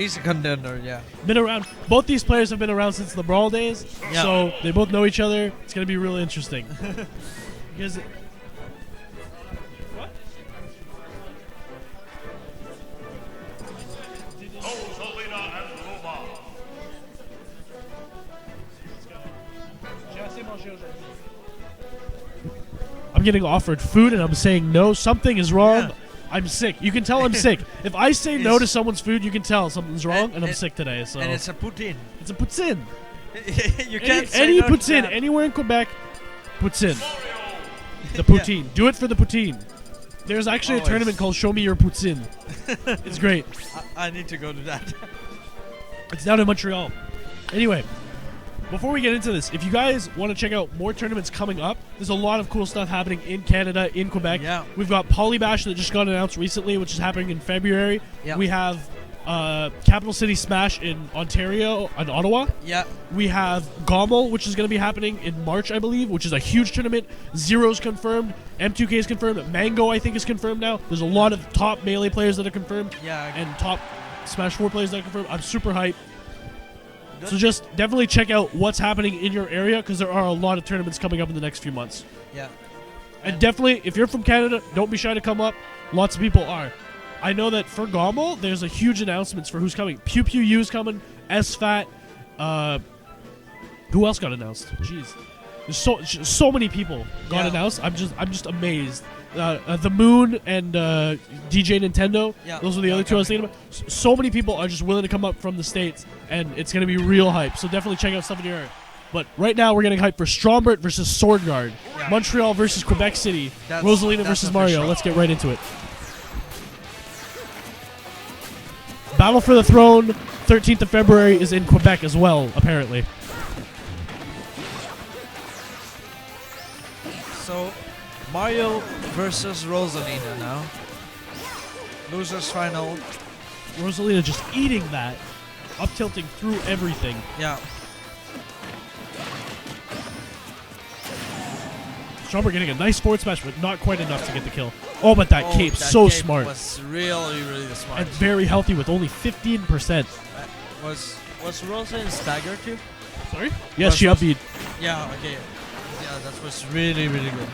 He's a contender, yeah. Been around. Both these players have been around since the Brawl days, so they both know each other. It's going to be really interesting. Because what? I'm getting offered food and I'm saying no. Something is wrong. Yeah. I'm sick. You can tell I'm sick. If I say no to someone's food, you can tell something's wrong, and I'm sick today. So and it's a poutine. It's a poutine. You can't say any no poutine anywhere in Quebec. Poutine. The poutine. Do it for the poutine. There's actually a tournament called Show Me Your Poutine. It's great. I need to go to that. It's down in Montreal. Anyway, before we get into this, if you guys want to check out more tournaments coming up, there's a lot of cool stuff happening in Canada, in Quebec. Yeah. We've got Polybash that just got announced recently, which is happening in February. Yeah. We have Capital City Smash in Ontario and Ottawa. Yeah. We have Gommel, which is going to be happening in March, I believe, which is a huge tournament. Zero's confirmed. M2K is confirmed. Mango, I think, is confirmed now. There's a lot of top Melee players that are confirmed. Yeah. And top Smash 4 players that are confirmed. I'm super hyped. So just definitely check out what's happening in your area, because there are a lot of tournaments coming up in the next few months. Yeah. And definitely, if you're from Canada, don't be shy to come up. Lots of people are. I know that for Gommel, there's a huge announcements for who's coming. Pew Pew U's coming. SFAT. Who else got announced? Jeez. There's so many people got announced. I'm just amazed. The Moon and DJ Nintendo. Yeah. Those were the other two I was thinking about. So many people are just willing to come up from the States, and it's going to be real hype. So definitely check out stuff in your area. But right now we're getting hype for Stroumbert versus Swordgard. Yeah. Montreal versus Quebec City. Rosalina versus Mario. Let's get right into it. Battle for the Throne, 13th of February, is in Quebec as well, apparently. So, Mario versus Rosalina now. Losers final. Rosalina just eating that. Up tilting through everything. Yeah. Stroumbert getting a nice forward smash, but not quite enough to get the kill. Oh, but that cape, so cape smart. Was really smart. And very healthy with only 15%. Was Rosa in stagger too? Sorry? Yes, she upbeat. Yeah, okay. Yeah, that was really good.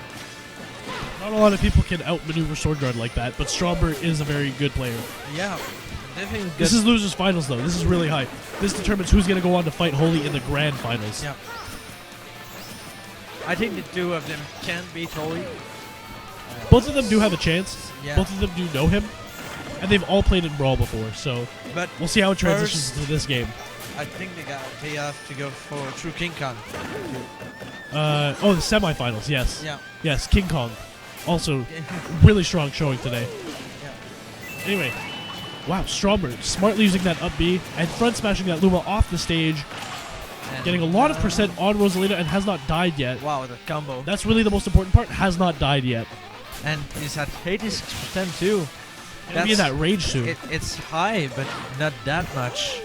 Not a lot of people can outmaneuver Swordgard like that, but Stroumbert is a very good player. Yeah. Definitely good. This is losers finals, though. This is really high. This determines who's going to go on to fight Holy in the grand finals. Yeah. I think the two of them can beat Holy. Both of them do have a chance. Yeah. Both of them do know him. And they've all played in Brawl before, so but we'll see how it transitions to this game. I think they have to go for True King Kong. Oh, the semifinals, yes. Yeah. Yes, King Kong. Also, really strong showing today. Yeah. Anyway, wow, Stroumbert smartly using that up B and front smashing that Luma off the stage. And getting a lot of percent on Rosalina and has not died yet. Wow, the combo. That's really the most important part. Has not died yet. And he's at 86% too. Gonna be in that rage soon. It's high, but not that much.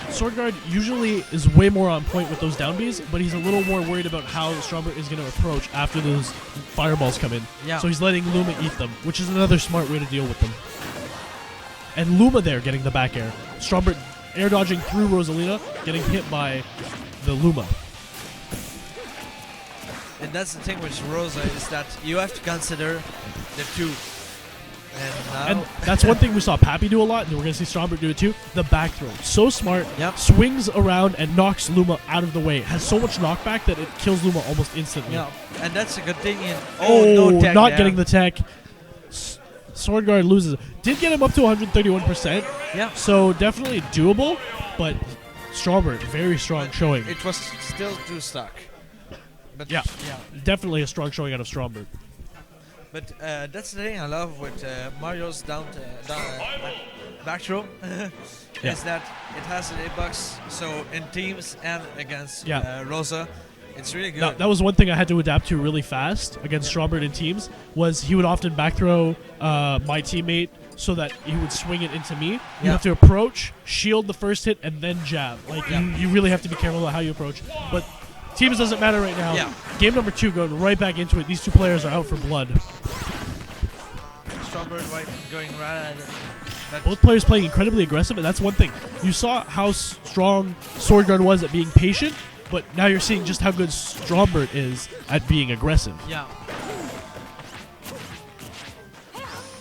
Swordgard usually is way more on point with those down Bs, but he's a little more worried about how Stroumbert is going to approach after those fireballs come in. Yeah. So he's letting Luma eat them, which is another smart way to deal with them. And Luma there getting the back air. Stroumbert air dodging through Rosalina, getting hit by the Luma. And that's the thing with Rosa, is that you have to consider the two. And that's one thing we saw Pappy do a lot, and we're going to see Stroumbert do it too. The back throw. So smart. Yep. Swings around and knocks Luma out of the way. Has so much knockback that it kills Luma almost instantly. Yeah. And that's a good thing. No tech not getting the tech. Swordgard loses. Did get him up to 131%. Yeah. So definitely doable, but Stroumbert, very strong showing. It was still too stuck. But yeah. Definitely a strong showing out of Stroumbert. But that's the thing I love with Mario's back throw is that it has an hitbox, so in teams and against Rosa, it's really good. That was one thing I had to adapt to really fast against Stroumbert in teams, was he would often back throw my teammate so that he would swing it into me. You have to approach, shield the first hit, and then jab. Like you really have to be careful about how you approach. But Teams doesn't matter right now. Yeah. Game number 2, going right back into it. These two players are out for blood. Stroumbert going right at it. Both players playing incredibly aggressive, and that's one thing. You saw how strong Swordgard was at being patient, but now you're seeing just how good Stroumbert is at being aggressive. Yeah.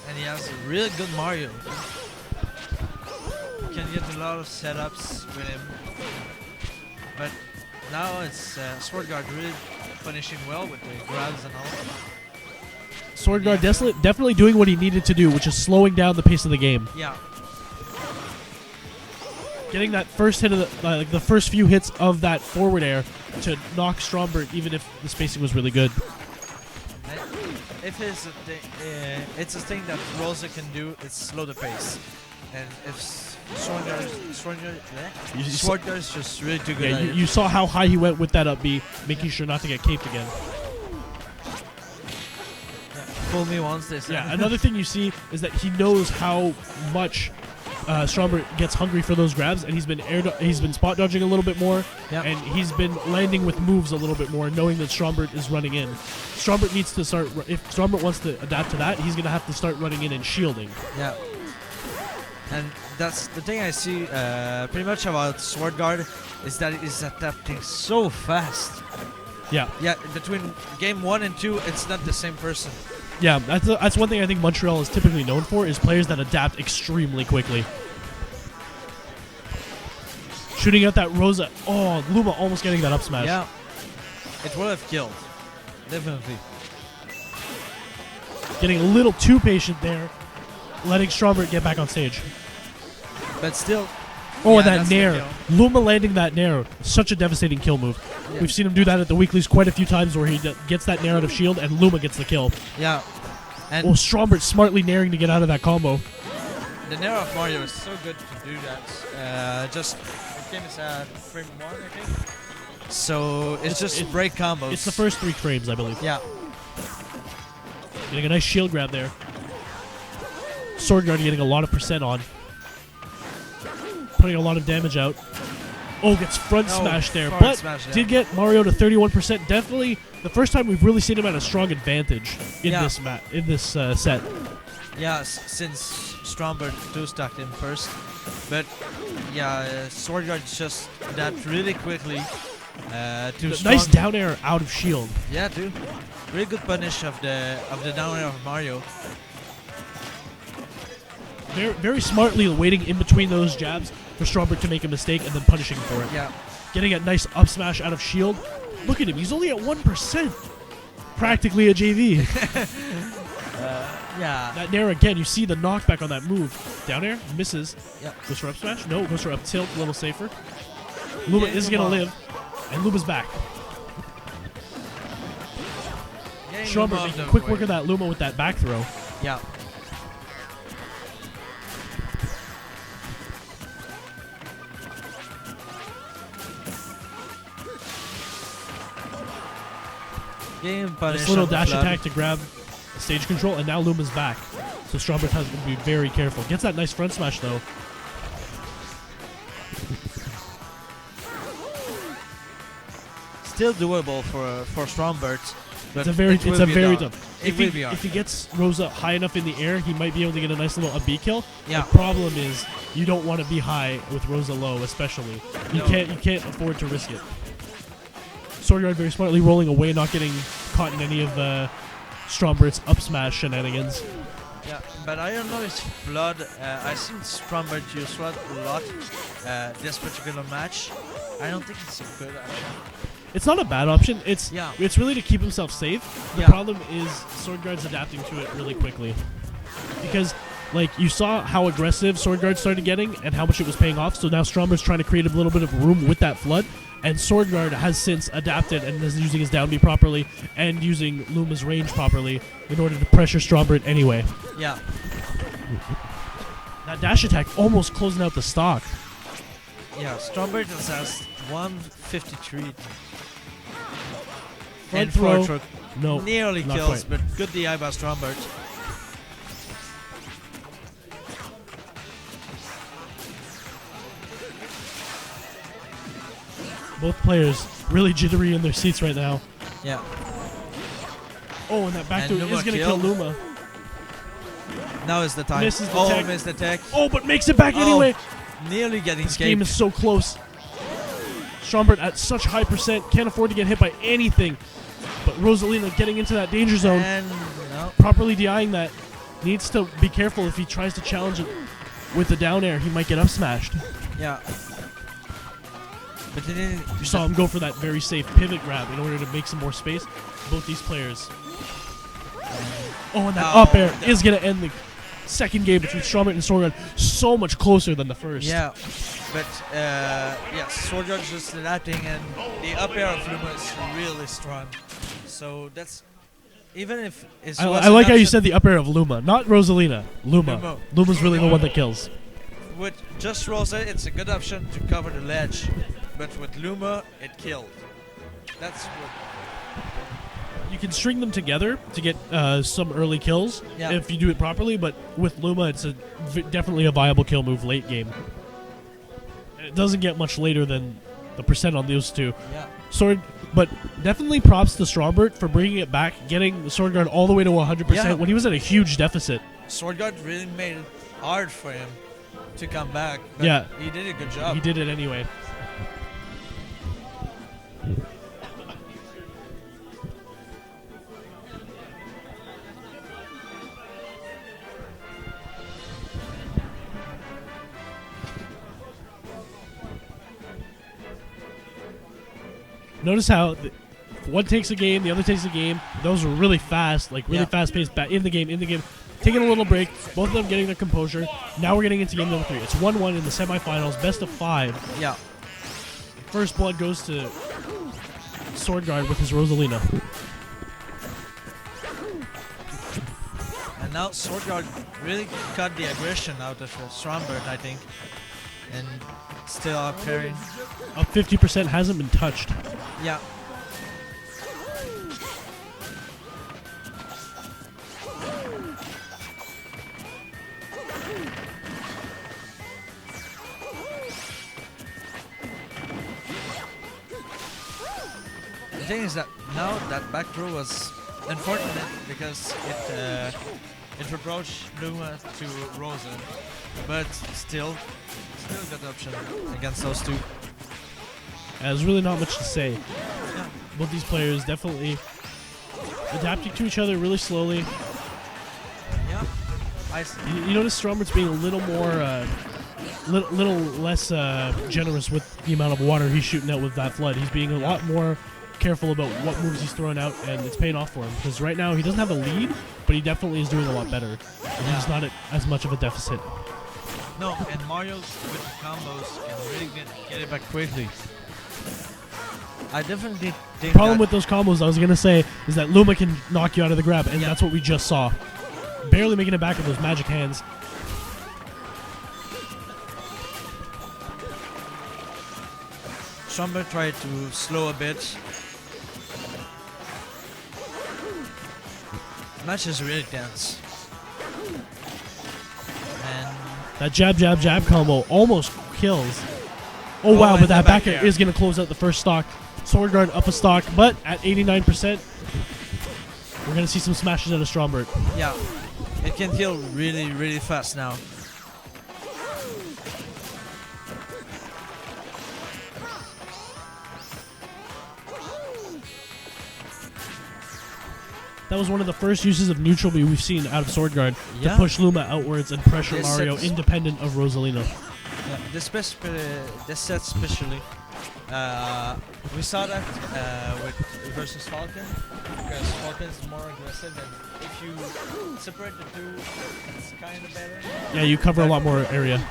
And he has a really good Mario. You can get a lot of setups with him. But now it's Swordgard really finishing well with the grabs and all. Swordgard definitely doing what he needed to do, which is slowing down the pace of the game. Yeah. Getting that first hit of the first few hits of that forward air to knock Stroumbert, even if the spacing was really good. If it's a thing that Rosa can do, it's slow the pace. And if Swordgard is just really too good at it. You saw how high he went with that up B, making sure not to get caped again. Fool me once, they say. Yeah, another thing you see is that he knows how much Stroumbert gets hungry for those grabs, and he's been spot dodging a little bit more, and he's been landing with moves a little bit more, knowing that Stroumbert is running in. Stroumbert needs to start. If Stroumbert wants to adapt to that, he's going to have to start running in and shielding. Yeah. And that's the thing I see pretty much about Swordgard is that he's adapting so fast. Yeah. Yeah, between game 1 and 2, it's not the same person. Yeah, that's one thing I think Montreal is typically known for, is players that adapt extremely quickly. Shooting out that Rosa. Oh, Luma almost getting that up smash. Yeah. It would have killed. Definitely. Getting a little too patient there, letting Stroumbert get back on stage. But still. Oh, and that nair. Luma landing that nair. Such a devastating kill move. Yeah. We've seen him do that at the weeklies quite a few times where he gets that nair out of shield and Luma gets the kill. Yeah. And Stroumbert smartly nairing to get out of that combo. The nair of Mario is so good to do that. The game is at frame 1, I think. So it's just break combos. It's the first 3 frames, I believe. Yeah. Getting a nice shield grab there. Swordgard getting a lot of percent on. Putting a lot of damage out. Oh, gets front smash there, but did get Mario to 31%. Definitely the first time we've really seen him at a strong advantage in this set. Yeah, since Stroumbert 2 stacked him first, but yeah, Swordgard just adapted really quickly. Nice down air out of shield. Yeah, dude, really good punish of the down air of Mario. Very, very smartly waiting in between those jabs for Stroumbert to make a mistake and then punishing for it. Yeah. Getting a nice up smash out of shield. Look at him. He's only at 1%. Practically a JV. Yeah. That nair again. You see the knockback on that move. Down air. Misses. Yeah. Goes for up smash. No. Goes for up tilt. A little safer. Luma is going to live. And Luma's back. Stroumbert making quick work of that Luma with that back throw. Yeah. This little dash attack to grab stage control, and now Luma's back. So Stroumbert has to be very careful. Gets that nice front smash though. Still doable for Stroumbert. It's a very tough. If he gets Rosa high enough in the air, he might be able to get a nice little up B kill. Yeah. The problem is you don't want to be high with Rosa low, especially. You can't afford to risk it. Swordgard very smartly rolling away, not getting caught in any of Straumbert's up smash shenanigans. Yeah, but I don't know if Flood. I've seen Stroumbert use Flood a lot this particular match. I don't think it's a good option. It's not a bad option. It's really to keep himself safe. The problem is Swordgard's adapting to it really quickly. Because like you saw how aggressive Swordgard started getting and how much it was paying off, so now Straumbert's trying to create a little bit of room with that Flood. And Swordgard has since adapted and is using his down B properly and using Luma's range properly in order to pressure Stroumbert anyway. Yeah. That dash attack almost closing out the stock. Yeah, Stroumbert has 153. Front throw. No. Nearly kills, but good DI by Stroumbert. Both players really jittery in their seats right now. Yeah. Oh, and that back throw is going to kill Luma. Now is the time. Misses the tech. Missed the tech. Oh, but makes it back anyway. Nearly getting This escaped. game is so close. Stroumbert at such high percent. Can't afford to get hit by anything. But Rosalina getting into that danger zone. And properly DIing that. Needs to be careful if he tries to challenge it with the down air. He might get up smashed. Yeah. But he didn't. You saw him go for that very safe pivot grab in order to make some more space. Both these players. Oh, and that up air is going to end the second game between Stroumbert and Swordgard. So much closer than the first. Yeah. But, yes, Swordgard's just adapting, and the up air of Luma is really strong. So that's... Even if it's... I like how you said the up air of Luma. Not Rosalina. Luma. Luma's really the one that kills. With just Rosa, it's a good option to cover the ledge. But with Luma, it killed. That's what... You can string them together to get some early kills if you do it properly, but with Luma, it's definitely a viable kill move late game. It doesn't get much later than the percent on those two. Yeah. But definitely props to Stroumbert for bringing it back, getting the Swordgard all the way to 100% when he was at a huge deficit. Swordgard really made it hard for him to come back. But he did a good job. He did it anyway. Notice how one takes a game, the other takes a game. Those were really fast, like really fast-paced back in the game. Taking a little break, both of them getting their composure. Now we're getting into game number 3. It's 1-1 in the semifinals, best of 5. Yeah. First blood goes to Swordgard with his Rosalina. And now Swordgard really cut the aggression out of Stroumbert, I think. And still up pairing. Up 50%, hasn't been touched. Yeah. The thing is that now that back throw was unfortunate because it approached Luma to Rosa, but still a good option against those two. There's really not much to say. Yeah. Both these players definitely adapting to each other really slowly. Yeah. You notice Straumbert's being a little more, little less generous with the amount of water he's shooting out with that flood. He's being a lot more careful about what moves he's throwing out, and it's paying off for him. Because right now he doesn't have a lead, but he definitely is doing a lot better. And he's not at as much of a deficit. No, and Mario's with the combos can really get it back quickly. I definitely think the problem with those combos, I was going to say, is that Luma can knock you out of the grab, and that's what we just saw. Barely making it back with those magic hands. Stroumbert tried to slow a bit. The match is really tense. And that jab combo almost kills. Oh wow, but that back air is going to close out the first stock. Swordgard up a stock, but at 89%, we're going to see some smashes out of Stroumbert. Yeah, it can heal really, really fast now. That was one of the first uses of neutral B we've seen out of Swordgard to push Luma outwards and pressure Mario independent of Rosalina. Yeah, this set especially, we saw that with versus Falcon, because Falcon is more aggressive, and if you separate the two, it's kind of better. Yeah, you cover a lot more area.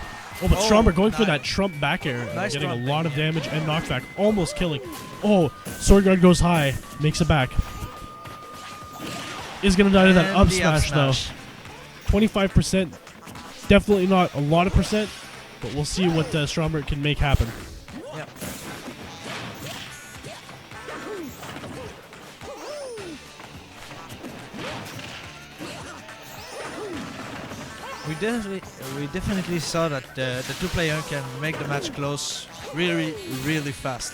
Oh, but Stroumbert going for that Trump back air, getting a lot of damage and knockback, almost killing. Oh, Swordgard goes high, makes it back. Is going to die to that up smash, though. 25%, definitely not a lot of percent, but we'll see what Stroumbert can make happen. Yeah. We definitely saw that the two players can make the match close really, really fast.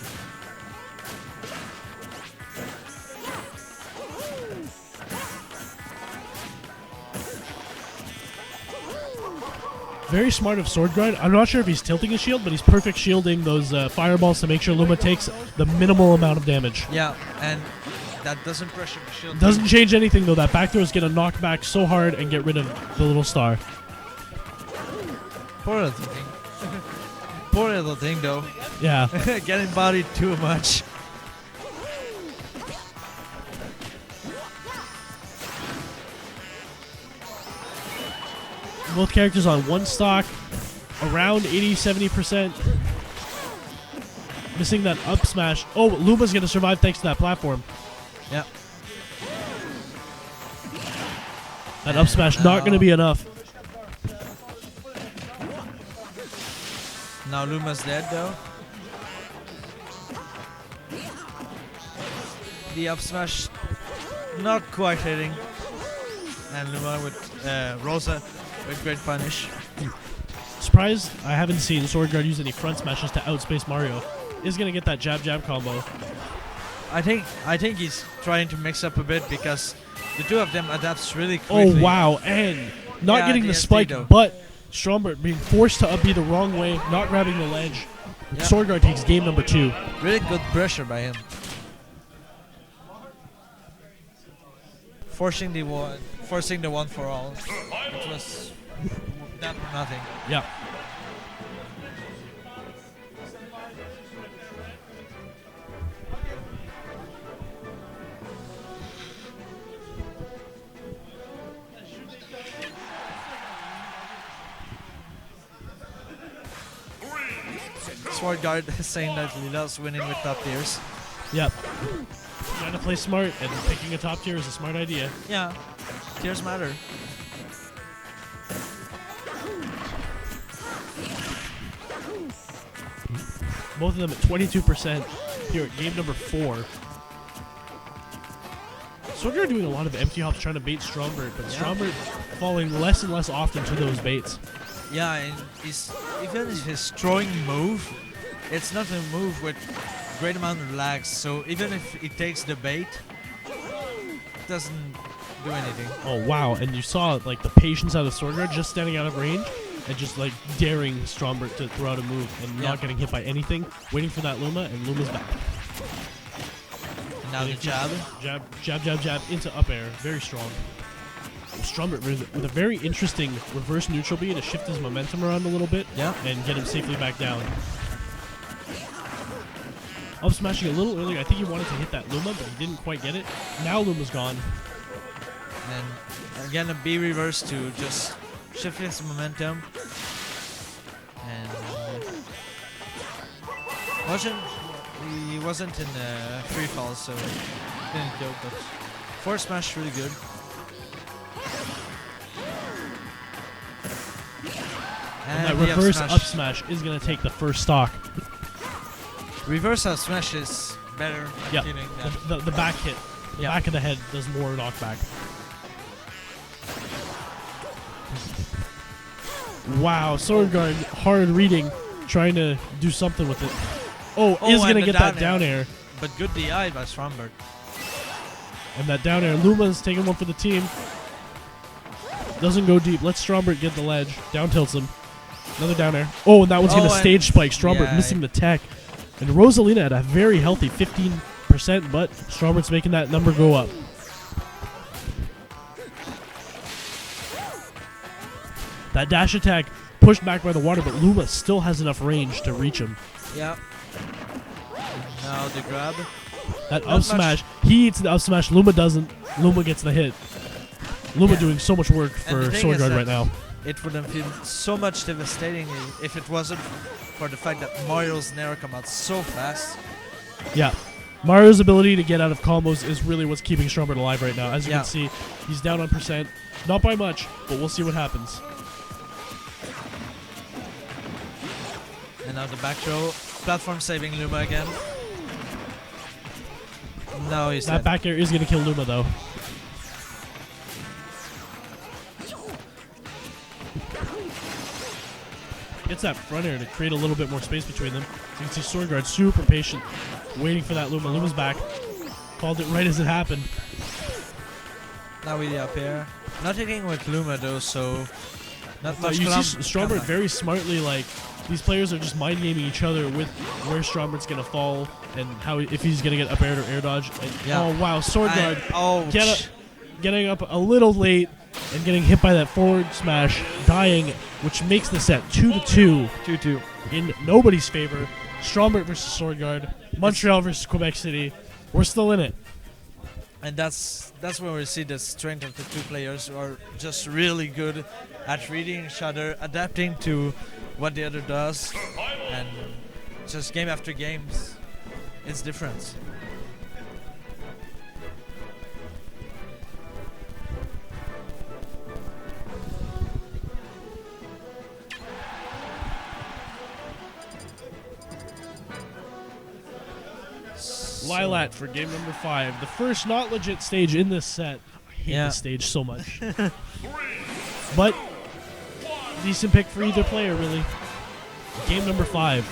Very smart of Swordgard. I'm not sure if he's tilting his shield, but he's perfect shielding those fireballs to make sure Luma takes the minimal amount of damage. Yeah, and that doesn't pressure the shield. Doesn't change anything, though. That back throw is going to knock back so hard and get rid of the little star. Poor little thing. Poor little thing, though. Yeah. Getting bodied too much. Both characters on one stock, around 80-70%. Missing that up smash. Oh, Luma's going to survive thanks to that platform. Yep. That up smash not going to be enough. Now Luma's dead, though. The up smash not quite hitting. And Luma with Rosa with great punish. Surprised I haven't seen Swordgard use any front smashes to outspace Mario. Is going to get that jab combo. I think he's trying to mix up a bit because the two of them adapts really quickly. Oh, wow. And not getting the spike, though. but Stroumbert being forced to up B the wrong way, not grabbing the ledge. Yep. Swordgard takes game number 2. Really good pressure by him. Forcing the one for all. It was that or nothing. Yeah. Swordgard is saying that he loves winning with top tiers. Yep. Trying to play smart, and picking a top tier is a smart idea. Yeah, tiers matter. Both of them at 22% here at game number 4. Swordgard doing a lot of empty hops trying to bait Stroumbert, but Stroumbert falling less and less often to those baits. Yeah, and even his throwing move, it's not a move with great amount of lags, so even if it takes the bait, it doesn't do anything. Oh wow, and you saw like the patience out of Swordgard just standing out of range and just like daring Stroumbert to throw out a move and not getting hit by anything, waiting for that Luma, and Luma's back. And now the jab. Jab into up air, very strong. Stroumbert with a very interesting reverse neutral B to shift his momentum around a little bit and get him safely back down. Up smashing a little earlier. I think he wanted to hit that Luma, but he didn't quite get it. Now Luma's gone. And again, a B reverse to just shift his momentum. And he wasn't in free fall, so he didn't go, but forward smash really good. And that reverse up smash is going to take the first stock. Reverse up smash is better. Yeah, the back hit. The back of the head does more knockback. Wow, Swordgard hard reading, trying to do something with it. Oh, is going to get that down air. But good DI by Stroumbert. And that down air. Luma's taking one for the team. Doesn't go deep. Lets Stroumbert get the ledge. Down tilts him. Another down air. Oh, and that one's going to stage spike. Stroumbert missing the tech. And Rosalina at a very healthy 15%, but Straumbert's making that number go up. That dash attack pushed back by the water, but Luma still has enough range to reach him. Yeah. Now the grab. That up smash. He eats the up smash. Luma doesn't. Luma gets the hit. Luma doing so much work for Swordgard right now. It would have been so much devastating if it wasn't for the fact that Mario's Nair come out so fast. Yeah. Mario's ability to get out of combos is really what's keeping Stroumbert alive right now. As you can see, he's down on percent. Not by much, but we'll see what happens. And now the back throw. Platform saving Luma again. No, he's that back air is going to kill Luma, though. Gets that front air to create a little bit more space between them. So you can see Swordgard super patient, waiting for that Luma. Luma's back. Called it right as it happened. Now with the up air. Not hitting with Luma though, so Not much. You see Stroumbert very smartly, like, these players are just mind gaming each other with where Stroumbert's gonna fall and how if he's gonna get up air or air dodge. And, oh wow, Swordgard getting up a little late and getting hit by that forward smash, dying, which makes the set 2-2. 2-2 in nobody's favor. Stroumbert versus Swordgard, Montreal versus Quebec City. We're still in it. And that's where we see the strength of the two players who are just really good at reading each other, adapting to what the other does, and just game after game, it's different. Lilat for game number 5. The first not legit stage in this set. I hate this stage so much. But decent pick for either player, really. Game number 5.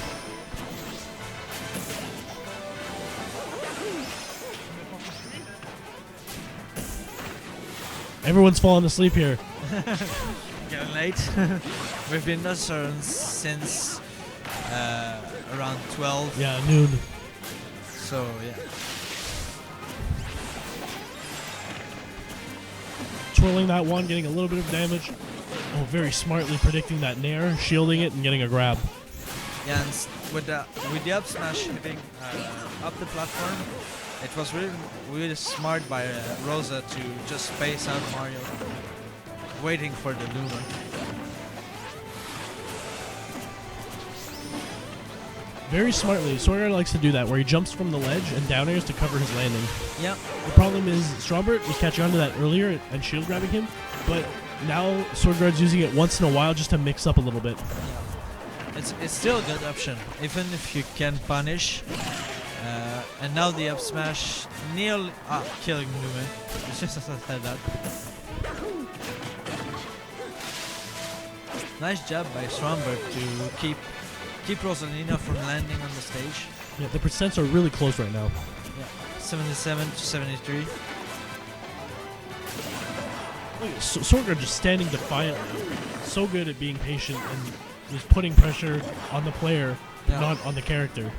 Everyone's falling asleep here. Getting late. We've been concerned since around 12. Yeah, noon. So, yeah. Twirling that one, getting a little bit of damage. Oh, very smartly predicting that nair, shielding it, and getting a grab. Yeah, and with the up smash hitting up the platform, it was really smart by Rosa to just space out Mario, waiting for the Luma. Very smartly, Swordgard likes to do that, where he jumps from the ledge and down airs to cover his landing. Yep. The problem is Stroumbert was catching on to that earlier and shield grabbing him, but now Swordgard's using it once in a while just to mix up a little bit. Yeah. It's still a good option, even if you can punish. And now the up smash nearly killing Lumen. It's just like that. Nice job by Stroumbert to keep Rosalina from landing on the stage. Yeah, the percents are really close right now. Yeah, 77 to 73. Swordgard just standing defiantly. So good at being patient and just putting pressure on the player, not on the character.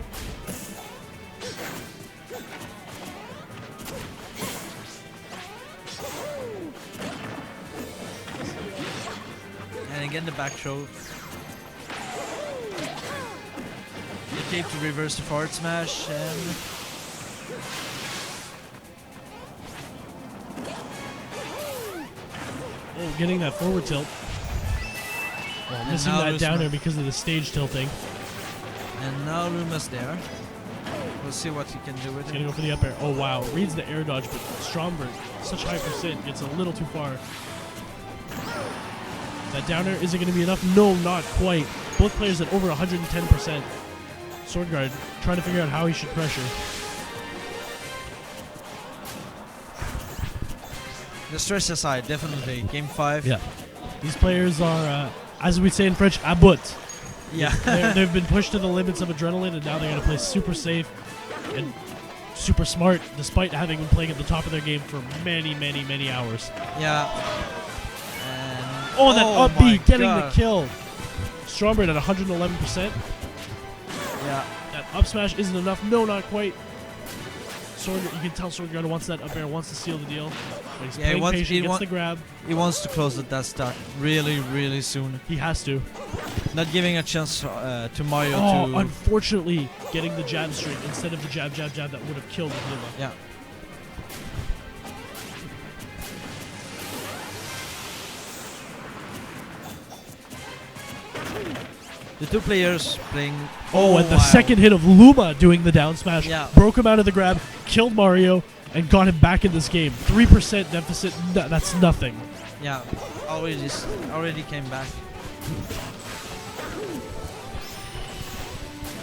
And again the back throw. Escape to reverse the forward smash and getting that forward tilt. Well, missing that down there because of the stage tilting. And now Luma's there. We'll see what he can do with it. He's gonna go for the up air. Oh wow, reads the air dodge, but Stroumbert, such high percent, gets a little too far. That down air, is it gonna be enough? No, not quite. Both players at over 110%. Swordgard trying to figure out how he should pressure. The stress aside, definitely. Game 5. Yeah. These players are, as we say in French, à bout. Yeah. They've been pushed to the limits of adrenaline, and now they're going to play super safe and super smart, despite having been playing at the top of their game for many, many, many hours. Yeah. And that up B, getting the kill. Stroumbert at 111%. Yeah. That up smash isn't enough. No, not quite. Swordgard, you can tell Swordgard wants that up air, wants to seal the deal. But he's playing patient, gets the grab. He wants to close that stock really, really soon. He has to. Not giving a chance to Mario to... unfortunately, getting the jab straight instead of the jab, jab, jab that would have killed Luma. Yeah. The two players playing... and the second hit of Luma doing the down smash broke him out of the grab, killed Mario, and got him back in this game. 3% deficit, that's nothing. Yeah, already came back.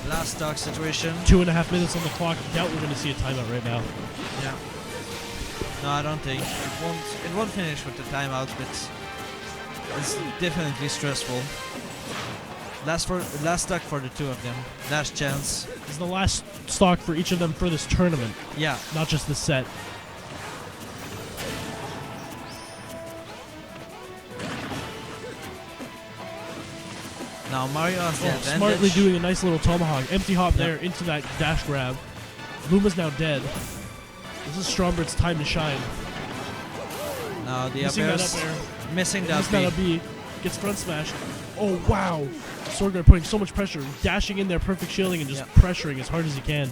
Last stock situation. 2.5 minutes on the clock. Doubt we're going to see a timeout right now. Yeah. No, I don't think. It won't finish with the timeout, but it's definitely stressful. Last stock for the two of them. Last chance. This is the last stock for each of them for this tournament. Yeah. Not just the set. Now Mario has the advantage. Smartly doing a nice little tomahawk. Empty hop there into that dash grab. Luma's now dead. This is Stroumbert's time to shine. Now the up air. Missing that B. Gets front smash. Oh, wow. Swordgard putting so much pressure. Dashing in there, perfect shielding, and just pressuring as hard as he can.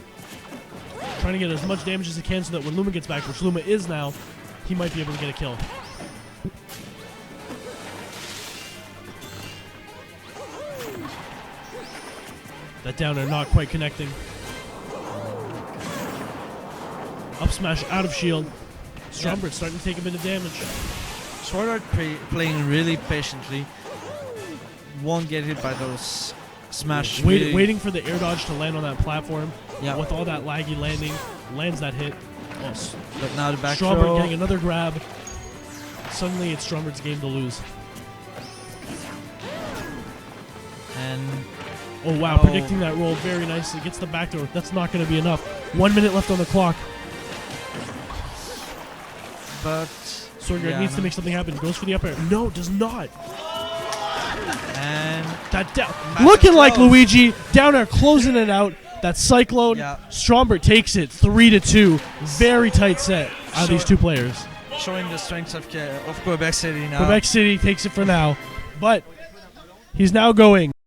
Trying to get as much damage as he can so that when Luma gets back, which Luma is now, he might be able to get a kill. That downer not quite connecting. Up smash out of shield. Stroumbert starting to take a bit of damage. Swordgard playing really patiently. Won't get hit by those smash. Waiting for the air dodge to land on that platform. Yeah. With all that laggy landing, lands that hit. Oh, but now the back Stroumbert throw. getting another grab. Suddenly it's Straumbert's game to lose. And oh wow, predicting that roll very nicely. Gets the back door. That's not going to be enough. 1 minute left on the clock. But Swordgard needs to make something happen. Goes for the up air. No, does not. And that looking like Luigi. Down there closing it out. That Cyclone. Yeah. Stroumbert takes it 3-2. Very tight set out of these two players. Showing the strength of Quebec City now. Quebec City takes it for now. But he's now going